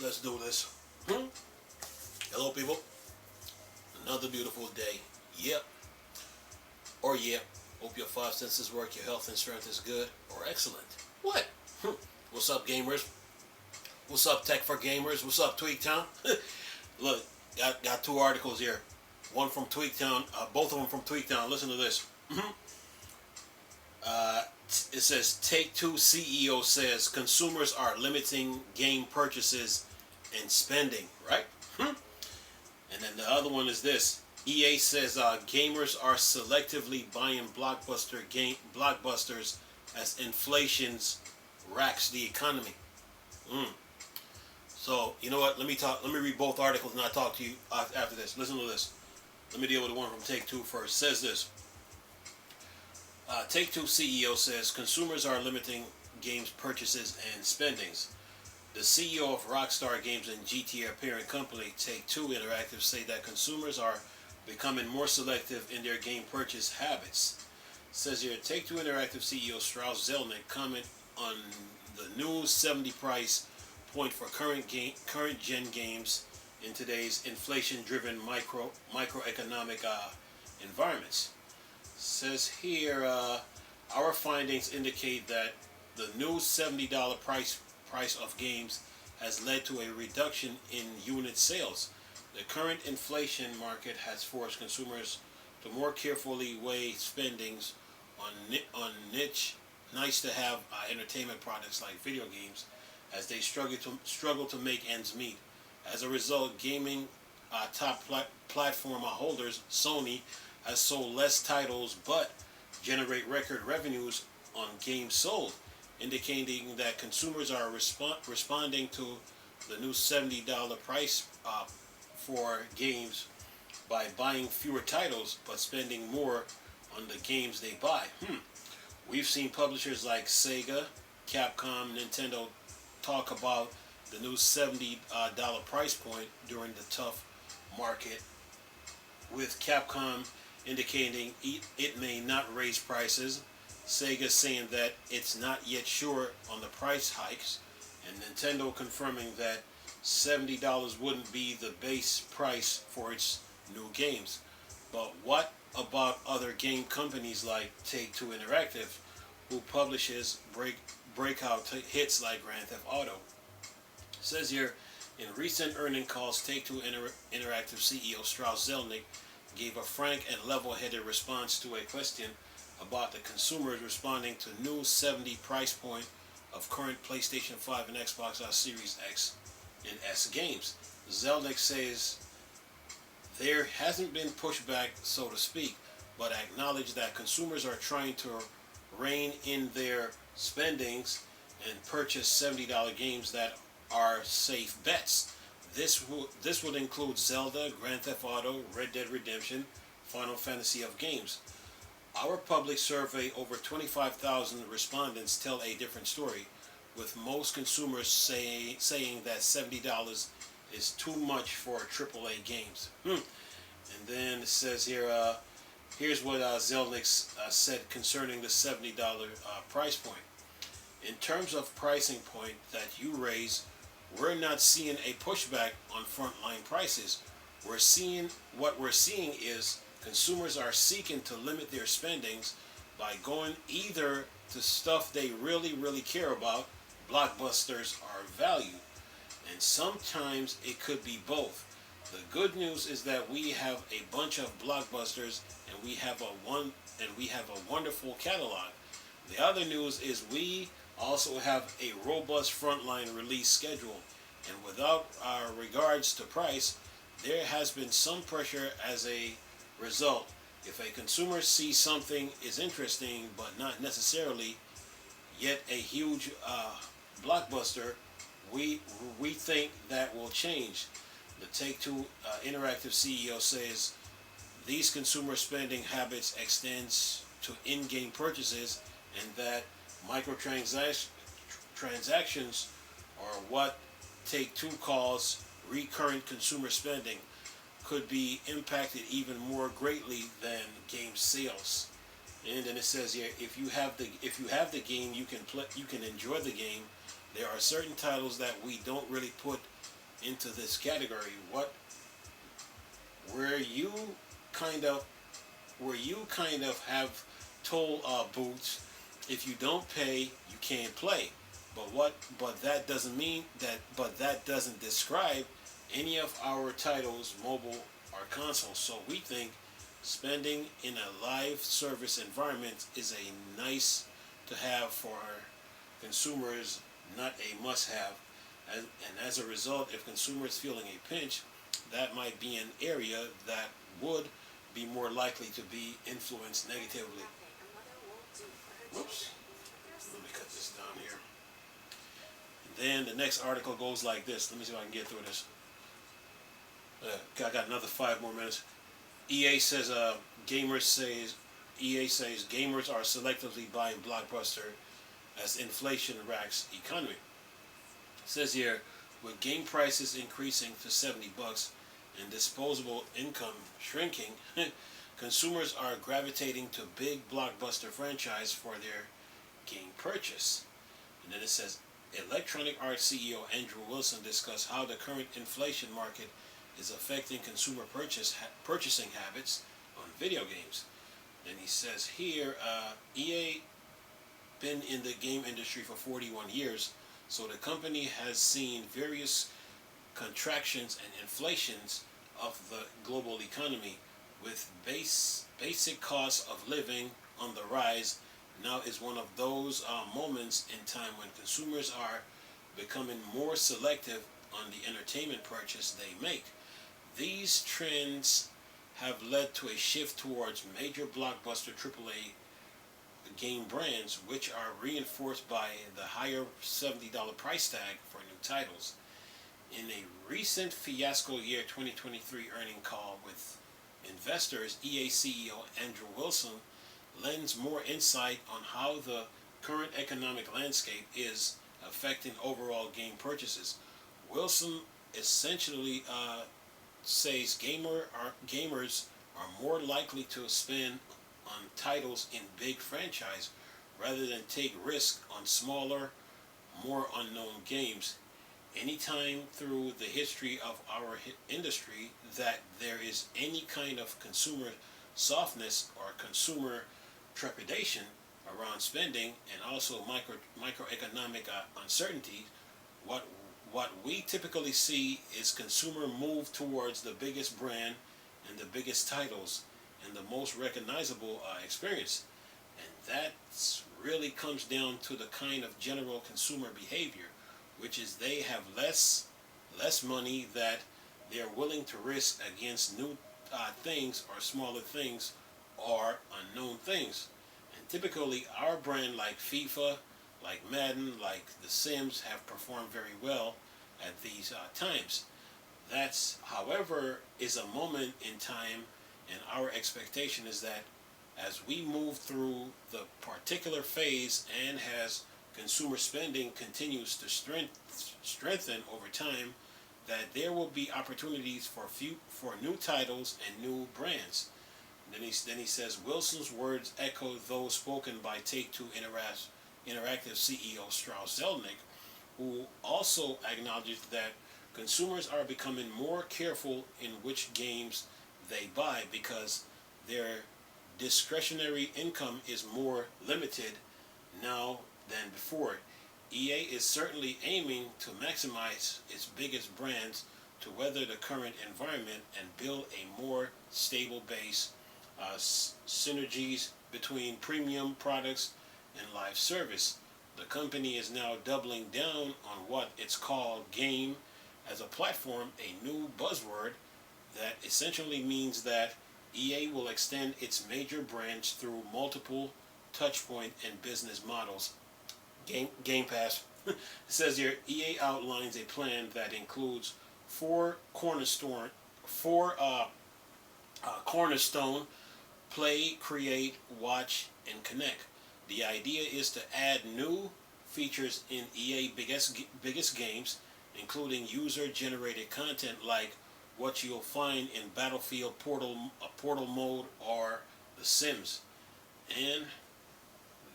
Let's do this. Hello, people. Another beautiful day. Yep. Or yep. Hope your five senses work, your health and strength is good or excellent. What? What's up, gamers? What's up, Tech for Gamers? What's up, Tweaktown? Look, got two articles here. One from Tweaktown, both of them from Tweaktown. Listen to this. It says Take-Two CEO says consumers are limiting game purchases and spending, right? And then the other one is this. EA says gamers are selectively buying blockbusters as inflation's racks the economy. So, you know what? Let me read both articles and I'll talk to you after this. Listen to this. Let me deal with the one from Take-Two first. It says this. Take-Two CEO says consumers are limiting games purchases and spendings. The CEO of Rockstar Games and GTA parent company Take-Two Interactive say that consumers are becoming more selective in their game purchase habits. It says here, Take-Two Interactive CEO Strauss Zelnick comment on the new 70 price point for current gen games in today's inflation-driven microeconomic environments. Says here, our findings indicate that the new $70 price of games has led to a reduction in unit sales. The current inflation market has forced consumers to more carefully weigh spendings on niche, nice-to-have entertainment products like video games, as they struggle to make ends meet. As a result, gaming top platform holders Sony has sold less titles but generate record revenues on games sold, indicating that consumers are responding to the new $70 price for games by buying fewer titles but spending more on the games they buy. We've seen publishers like Sega, Capcom, Nintendo talk about the new $70 price point during the tough market, with Capcom indicating it may not raise prices, Sega saying that it's not yet sure on the price hikes, and Nintendo confirming that $70 wouldn't be the base price for its new games. But what about other game companies like Take-Two Interactive, who publishes breakout hits like Grand Theft Auto? It says here, in recent earning calls, Take-Two Interactive CEO Strauss Zelnick gave a frank and level-headed response to a question about the consumers responding to new 70 price point of current PlayStation 5 and Xbox Series X and S games. Zelnick says there hasn't been pushback, so to speak, but acknowledged that consumers are trying to rein in their spendings and purchase $70 games that are safe bets. This would include Zelda, Grand Theft Auto, Red Dead Redemption, Final Fantasy of games. Our public survey, over 25,000 respondents, tell a different story, with most consumers saying that $70 is too much for AAA games. And then it says here, here's what Zelnick said concerning the $70 price point. In terms of pricing point that you raise, we're not seeing a pushback on frontline prices. What we're seeing is consumers are seeking to limit their spendings by going either to stuff they really care about, blockbusters, or value, and sometimes it could be both. The good news is that we have a bunch of blockbusters and we have a wonderful catalog. The other news is we also have a robust frontline release schedule, and without regards to price, there has been some pressure as a result. If a consumer sees something is interesting but not necessarily yet a huge blockbuster, we think that will change. The Take-Two Interactive CEO says these consumer spending habits extends to in-game purchases, and that microtransactions, or what Take-Two calls recurrent consumer spending, could be impacted even more greatly than game sales. And then it says here, if you have the game, you can enjoy the game. There are certain titles that we don't really put into this category. Where you kind of where you kind of have told Boots, if you don't pay, you can't play. But that doesn't mean that. But that doesn't describe any of our titles, mobile or console. So we think spending in a live service environment is a nice to have for consumers, not a must-have. And as a result, if consumers feeling a pinch, that might be an area that would be more likely to be influenced negatively. Whoops. Let me cut this down here. Then the next article goes like this. Let me see if I can get through this. I got another 5 more minutes. EA says EA says gamers are selectively buying Blockbuster as inflation racks economy. It says here, with game prices increasing to $70 and disposable income shrinking, consumers are gravitating to big blockbuster franchise for their game purchase. And then it says, Electronic Arts CEO Andrew Wilson discussed how the current inflation market is affecting consumer purchasing habits on video games. Then he says here, EA been in the game industry for 41 years, so the company has seen various contractions and inflations of the global economy, with basic costs of living on the rise. Now is one of those moments in time when consumers are becoming more selective on the entertainment purchase they make. These trends have led to a shift towards major blockbuster AAA game brands, which are reinforced by the higher $70 price tag for new titles. In a recent fiasco year 2023 earnings call with investors, EA CEO Andrew Wilson lends more insight on how the current economic landscape is affecting overall game purchases. Wilson essentially says gamers are more likely to spend on titles in big franchise rather than take risk on smaller, more unknown games. Anytime through the history of our industry that there is any kind of consumer softness or consumer trepidation around spending, and also microeconomic uncertainty, what we typically see is consumer move towards the biggest brand and the biggest titles and the most recognizable experience. And that really comes down to the kind of general consumer behavior, which is they have less money that they're willing to risk against new things or smaller things or unknown things. And typically our brand like FIFA, like Madden, like The Sims have performed very well at these times. That's, however, is a moment in time, and our expectation is that as we move through the particular phase and as consumer spending continues to strengthen over time, that there will be opportunities for new titles and new brands. And then he says Wilson's words echo those spoken by Take-Two Interactive CEO Strauss Zelnick, who also acknowledged that consumers are becoming more careful in which games they buy because their discretionary income is more limited now than before. EA is certainly aiming to maximize its biggest brands to weather the current environment and build a more stable base, synergies between premium products and live service. The company is now doubling down on what it's called game as a platform, a new buzzword that essentially means that EA will extend its major brands through multiple touchpoint and business models. Game Pass. It says here EA outlines a plan that includes four cornerstone play, create, watch, and connect. The idea is to add new features in EA biggest games, including user-generated content like what you'll find in Battlefield Portal mode or The Sims. And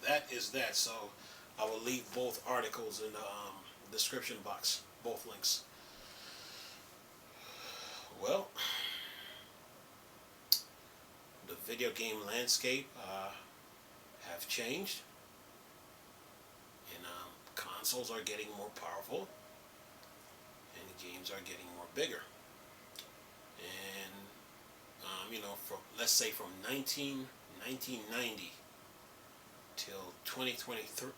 that is that. So I will leave both articles in the description box, both links. Well, the video game landscape have changed, and consoles are getting more powerful, and the games are getting more bigger. And from let's say from 1990 till 2023,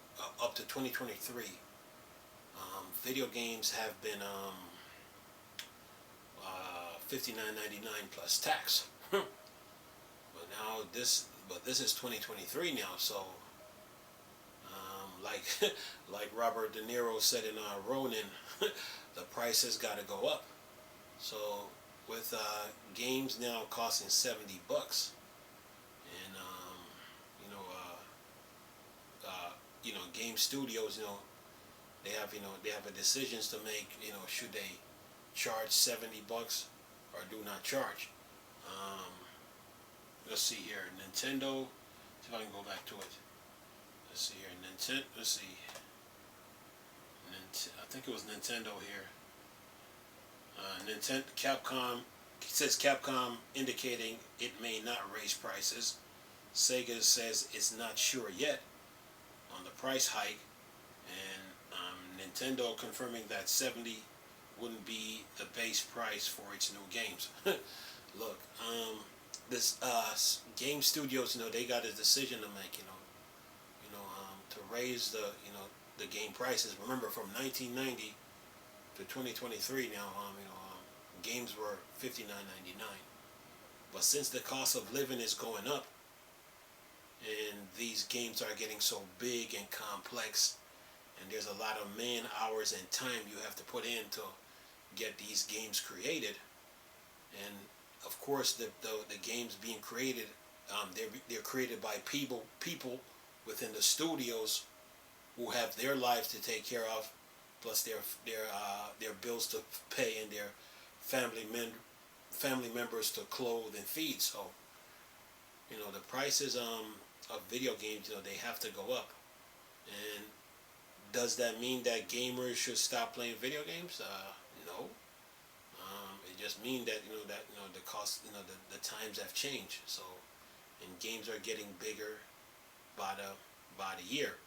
up to 2023, video games have been 59.99 plus tax. But this is 2023 now, so like like Robert De Niro said in Ronin, the prices got to go up. So with games now costing $70, and game studios, they have a decisions to make. Should they charge $70 or do not charge? Um, let's see here, Nintendo. See if I can go back to it. Let's see here, Nintendo. Let's see. I think it was Nintendo here. Nintendo, Capcom. It says Capcom indicating it may not raise prices. Sega says it's not sure yet on the price hike, and Nintendo confirming that 70 wouldn't be the base price for its new games. Look, this game studios, they got a decision to make, to raise the game prices. Remember, from 1990 to 2023 now, games were $59.99. But since the cost of living is going up, and these games are getting so big and complex, and there's a lot of man hours and time you have to put in to get these games created. And of course, the games being created, they're created by people within the studios who have their lives to take care of, plus their bills to pay, and their family members to clothe and feed. So the prices of video games, they have to go up. And does that mean that gamers should stop playing video games? No. It just means that the cost, the times have changed. So, and games are getting bigger by the year.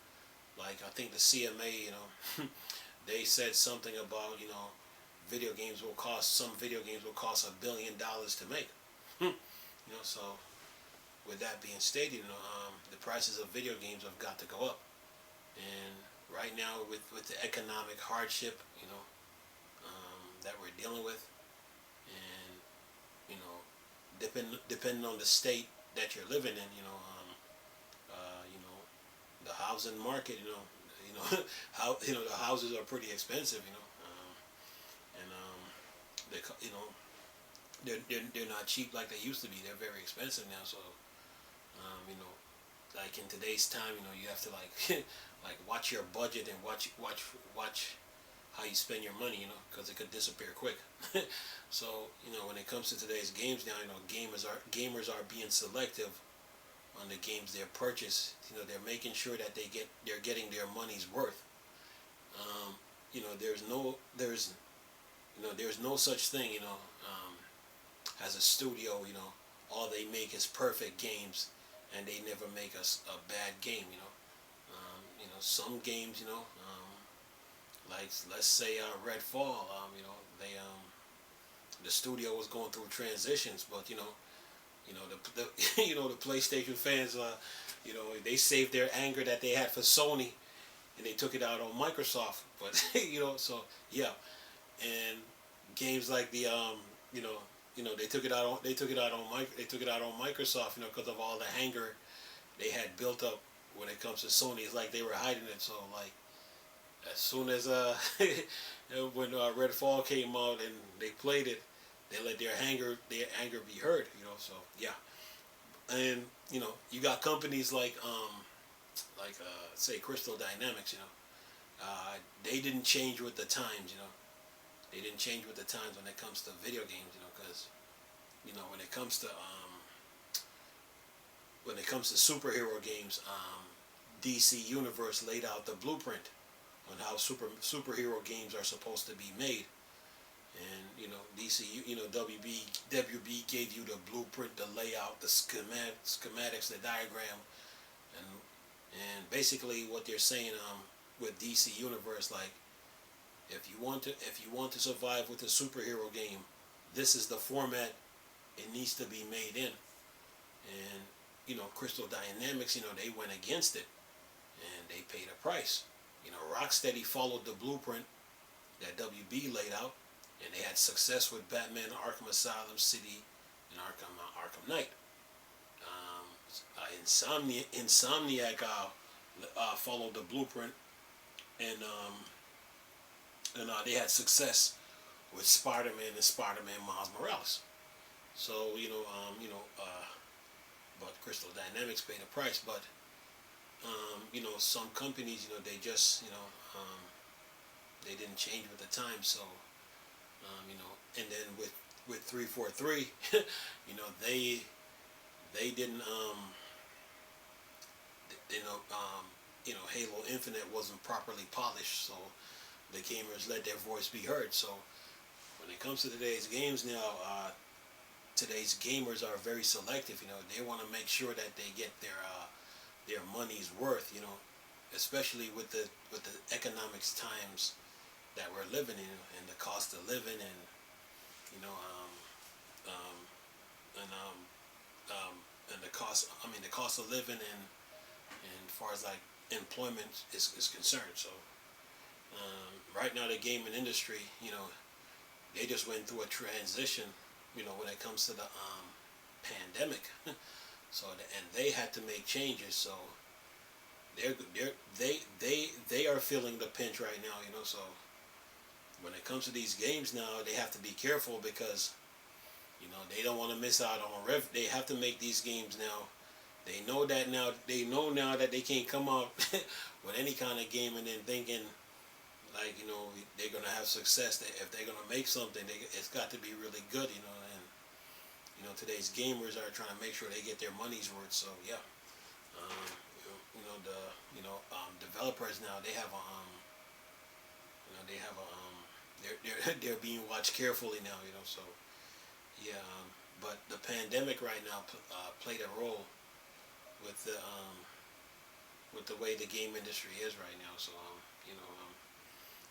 Like, I think the CMA, they said something about some video games will cost $1 billion to make. So with that being stated, the prices of video games have got to go up. And right now, with the economic hardship, that we're dealing with, and depending on the state that you're living in, the housing market, how the houses are pretty expensive, and they're not cheap like they used to be. They're very expensive now. So like in today's time, you have to like watch your budget and watch how you spend your money, because it could disappear quick. So when it comes to today's games now, gamers are being selective on the games they purchase. They're making sure that they're getting their money's worth. There's no such thing, as a studio. All they make is perfect games, and they never make us a bad game. Some games, like let's say Redfall, the studio was going through transitions, but the the PlayStation fans, they saved their anger that they had for Sony, and they took it out on Microsoft. But so yeah, and games like the they took it out on Microsoft, because of all the anger they had built up when it comes to Sony. It's like they were hiding it. So like, as soon as when Redfall came out and they played it, they let their anger be heard. So yeah, and you got companies like say Crystal Dynamics. They didn't change with the times. They didn't change with the times when it comes to video games. Because when it comes to superhero games, DC Universe laid out the blueprint on how superhero games are supposed to be made. And DC, WB gave you the blueprint, the layout, the schematics, the diagram, and basically what they're saying with DC Universe, like if you want to survive with a superhero game, this is the format it needs to be made in. And Crystal Dynamics, they went against it and they paid a price. Rocksteady followed the blueprint that WB laid out, and they had success with Batman Arkham Asylum, City, and Arkham Knight. Insomniac followed the blueprint, and they had success with Spider-Man and Spider-Man Miles Morales. So but Crystal Dynamics paid a price. But some companies, they just they didn't change with the time. So and then with 343, they didn't Halo Infinite wasn't properly polished, so the gamers let their voice be heard. So when it comes to today's games now, today's gamers are very selective. They want to make sure that they get their money's worth. Especially with the economics times that we're living in, and the cost of living, and and the cost of living, and as far as like employment is concerned. So right now the gaming industry, they just went through a transition, when it comes to the pandemic. So and they had to make changes. So they are feeling the pinch right now. So when it comes to these games now, they have to be careful because they don't want to miss out on they have to make these games now. They know that now. They know now that they can't come out with any kind of game and then thinking like they're gonna have success. If they're gonna make something, it's got to be really good. And today's gamers are trying to make sure they get their money's worth. So yeah, developers now, they have they're being watched carefully now. So yeah, but the pandemic right now played a role with the way the game industry is right now. So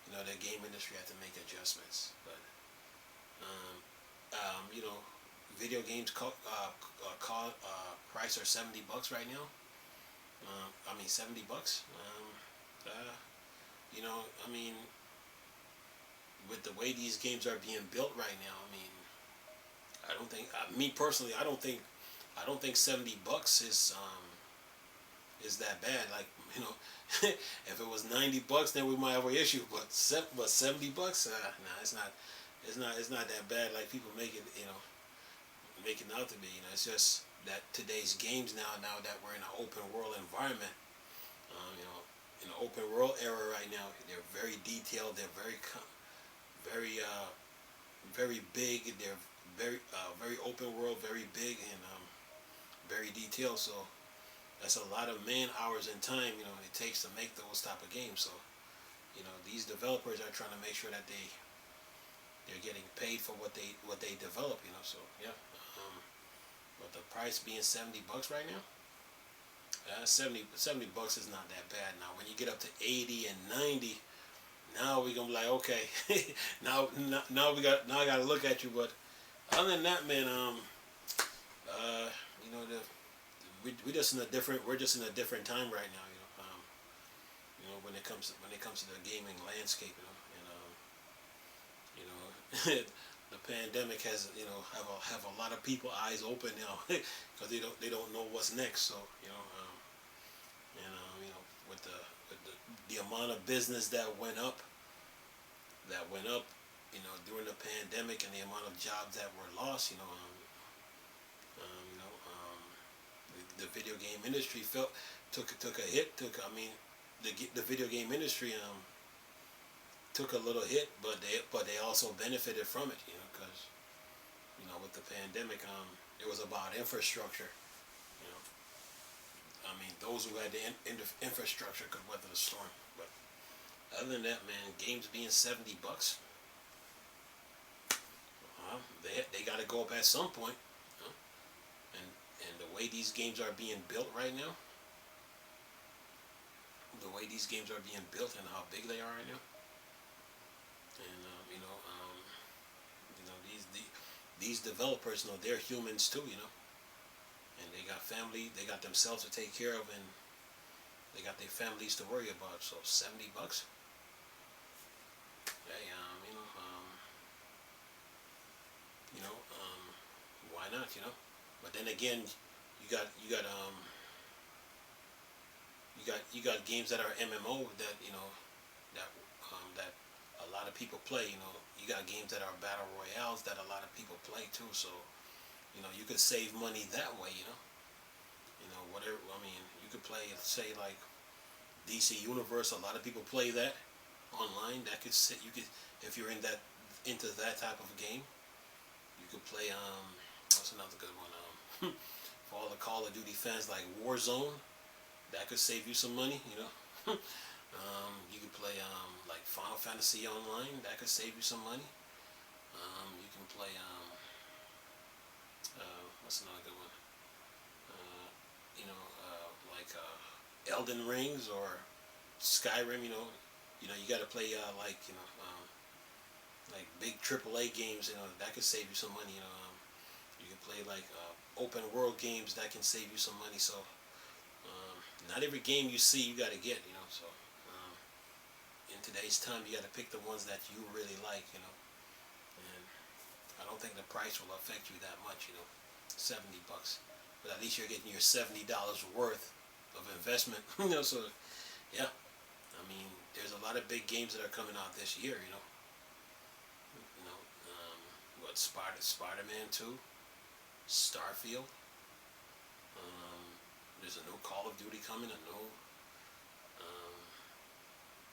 the game industry had to make adjustments. But video games price are $70 right now. $70. With the way these games are being built right now, I don't think, me personally, I don't think $70 is that bad. Like if it was $90, then we might have an issue. But $70, nah, it's not that bad. Like people make it, make it out to be. It's just that today's games now that we're in an open world environment, in an open world era right now, they're very detailed. They're very big. They're very open world, very big, and very detailed. So that's a lot of man hours and time it takes to make those type of games. So these developers are trying to make sure that they're getting paid for what they develop. So yeah. But the price being $70 right now, $70 is not that bad. Now when you get up to 80 and 90, now we're gonna be like, okay, now I gotta look at you. But other than that, man, we're just in a different time right now. When it comes to the gaming landscape, and the pandemic has have a lot of people eyes open now because they don't know what's next. So with the amount of business that went up during the pandemic, and the amount of jobs that were lost, the video game industry took a hit. The video game industry took a little hit, but they also benefited from it, because with the pandemic, it was about infrastructure. Those who had the infrastructure could weather the storm. But other than that, man, games being $70, They got to go up at some point. You know? And the way these games are being built right now, the way these games are being built and how big they are right now, and these developers, they're humans too, and they got family, they got themselves to take care of, and they got their families to worry about. So $70, hey, why not, But then again, you got games that are MMO that that a lot of people play. You got games that are battle royales that a lot of people play too. So you could save money that way. Whatever. I mean, you could play, say, like DC Universe. A lot of people play that online. That could sit. You could, if you're into that type of game, you could play. What's another good one? For all the Call of Duty fans, like Warzone. That could save you some money, you could play like Final Fantasy Online. That could save you some money. You can play what's another good one? Like Elden Rings or Skyrim. You got to play like big AAA games. That could save you some money. You can play like open world games that can save you some money. So. Not every game you see you got to get, so in today's time you got to pick the ones that you really like, and I don't think the price will affect you that much, $70, but at least you're getting your $70 worth of investment, so yeah, I mean, there's a lot of big games that are coming out this year, what, Spider-Man 2, Starfield, there's a new Call of Duty coming,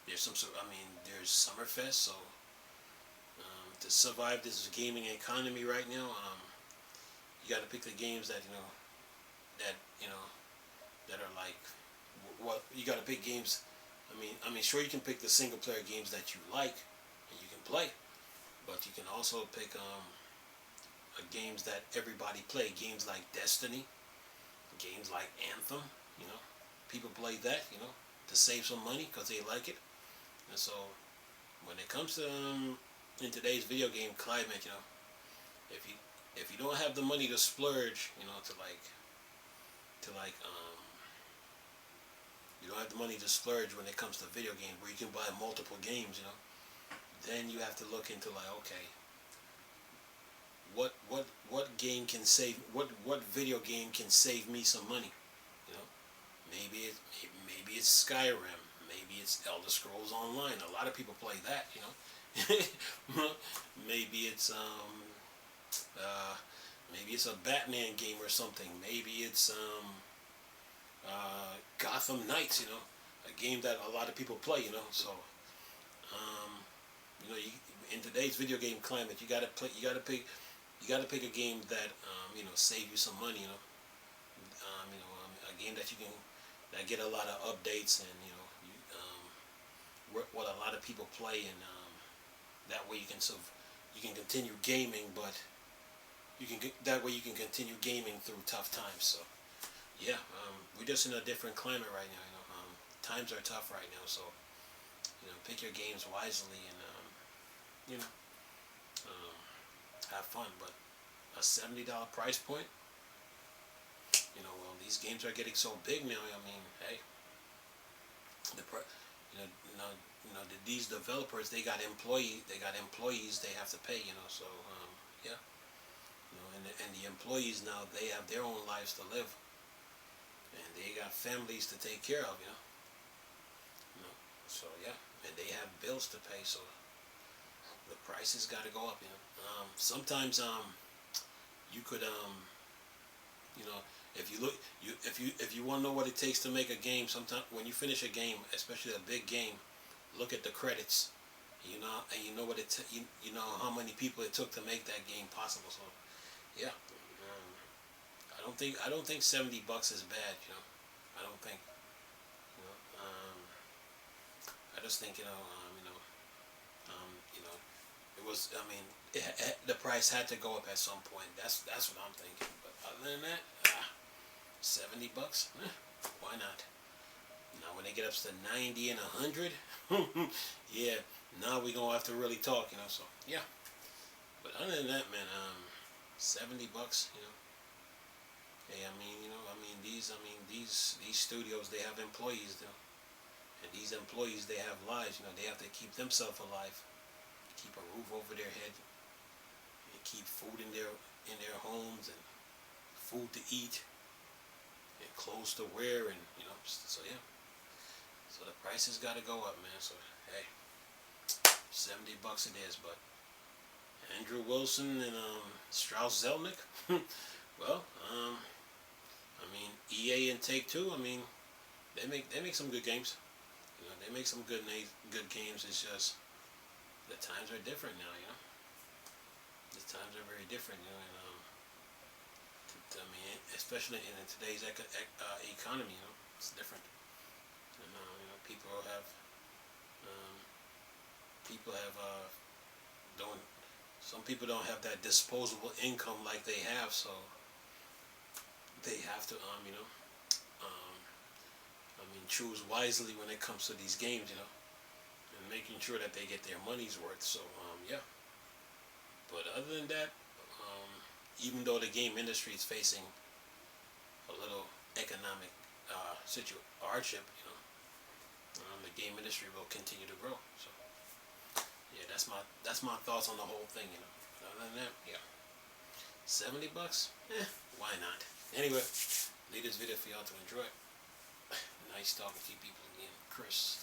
there's there's Summerfest, so to survive this gaming economy right now, you got to pick the games that, that are like, well, you got to pick games, sure, you can pick the single player games that you like, and you can play, but you can also pick games that everybody play, games like Destiny, games like Anthem, people play that, to save some money because they like it. And so, when it comes to in today's video game climate, if you don't have the money to splurge, you don't have the money to splurge when it comes to video games where you can buy multiple games, then you have to look into like, okay, what game can save what video game can save me some money? Maybe it's Skyrim, maybe it's Elder Scrolls Online. A lot of people play that, maybe it's a Batman game or something. Maybe it's Gotham Knights, a game that a lot of people play, So in today's video game climate, you gotta pick a game that save you some money, a game that that get a lot of updates, and what a lot of people play, and that way you can continue gaming, but that way you can continue gaming through tough times. So yeah, we're just in a different climate right now. Times are tough right now, so pick your games wisely, and have fun. But a $70 price point, well, these games are getting so big now. Hey, these developers, they got employees they have to pay. So yeah, and the employees now, they have their own lives to live, and they got families to take care of. So yeah, and they have bills to pay. So the prices got to go up. Sometimes you could if you want to know what it takes to make a game, sometimes when you finish a game, especially a big game, look at the credits. And you know what you know how many people it took to make that game possible. So yeah, I don't think $70 is bad. I don't think. I just think it was. I mean, the price had to go up at some point. That's what I'm thinking. But other than that, $70. Why not? Now when they get up to 90 and 100, yeah. Now we gonna have to really talk, So yeah. But other than that, man, $70. Hey, these studios, they have employees, and these employees, they have lives. They have to keep themselves alive, keep a roof over their head, and keep food in their homes, and food to eat, and clothes to wear, and so yeah. So the prices got to go up, man. So hey, $70 it is. But Andrew Wilson and Strauss Zelnick, well, EA and Take Two. They make some good games. They make some good games. It's just the times are different now. The times are very different. Especially in today's economy. It's different. And people have don't some people don't have that disposable income like they have, so they have to choose wisely when it comes to these games, and making sure that they get their money's worth. So yeah. But other than that, even though the game industry is facing a little economic hardship, the game industry will continue to grow. So yeah, that's my thoughts on the whole thing. Other than that, yeah, $70. Why not? Anyway, leave this video for y'all to enjoy. Nice talking to you people again, Chris.